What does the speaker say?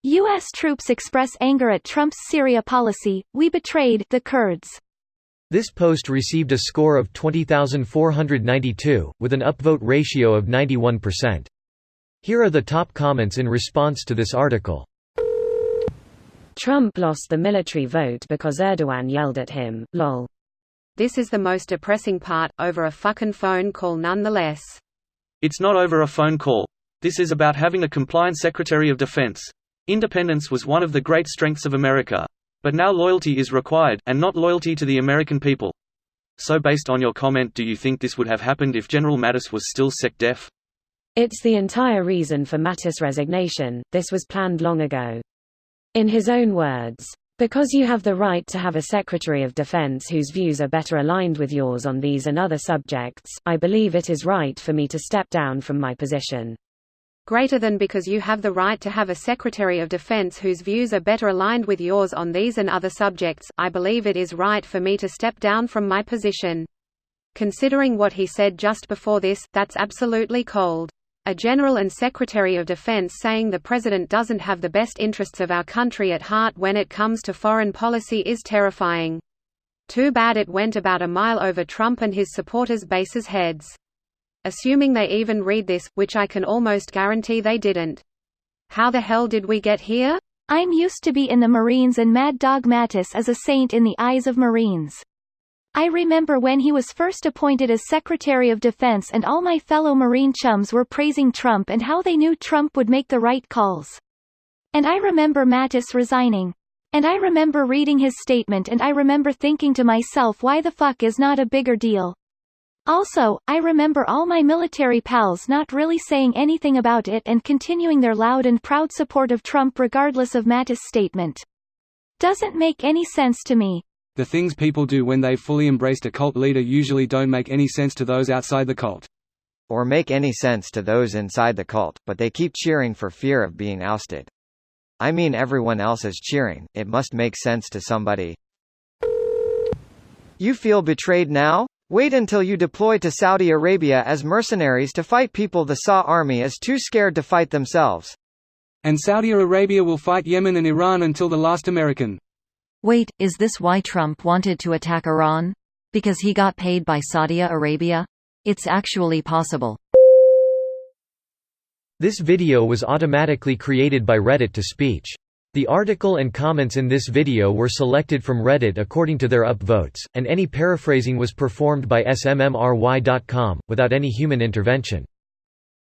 U.S. troops express anger at Trump's Syria policy, we betrayed the Kurds. This post received a score of 20,492, with an upvote ratio of 91%. Here are the top comments in response to this article. Trump lost the military vote because Erdogan yelled at him, lol. This is the most depressing part, over a fucking phone call nonetheless. It's not over a phone call. This is about having a compliant Secretary of Defense. Independence was one of the great strengths of America. But now loyalty is required, and not loyalty to the American people. So based on your comment, do you think this would have happened if General Mattis was still SecDef? It's the entire reason for Mattis' resignation. This was planned long ago. In his own words, "Because you have the right to have a Secretary of Defense whose views are better aligned with yours on these and other subjects, I believe it is right for me to step down from my position." Greater than because you have the right to have a Secretary of Defense whose views are better aligned with yours on these and other subjects, I believe it is right for me to step down from my position. Considering what he said just before this, that's absolutely cold. A general and Secretary of Defense saying the president doesn't have the best interests of our country at heart when it comes to foreign policy is terrifying. Too bad it went about a mile over Trump and his supporters' bases' heads. Assuming they even read this, which I can almost guarantee they didn't. How the hell did we get here? I'm used to be in the Marines and Mad Dog Mattis is a saint in the eyes of Marines. I remember when he was first appointed as Secretary of Defense and all my fellow Marine chums were praising Trump and how they knew Trump would make the right calls. And I remember Mattis resigning. And I remember reading his statement and I remember thinking to myself, why the fuck is not a bigger deal? Also, I remember all my military pals not really saying anything about it and continuing their loud and proud support of Trump regardless of Mattis' statement. Doesn't make any sense to me. The things people do when they've fully embraced a cult leader usually don't make any sense to those outside the cult. Or make any sense to those inside the cult, but they keep cheering for fear of being ousted. I mean, everyone else is cheering, it must make sense to somebody. You feel betrayed now? Wait until you deploy to Saudi Arabia as mercenaries to fight people the SA army is too scared to fight themselves. And Saudi Arabia will fight Yemen and Iran until the last American. Wait, is this why Trump wanted to attack Iran? Because he got paid by Saudi Arabia? It's actually possible. This video was automatically created by Reddit to speech. The article and comments in this video were selected from Reddit according to their upvotes, and any paraphrasing was performed by smmry.com, without any human intervention.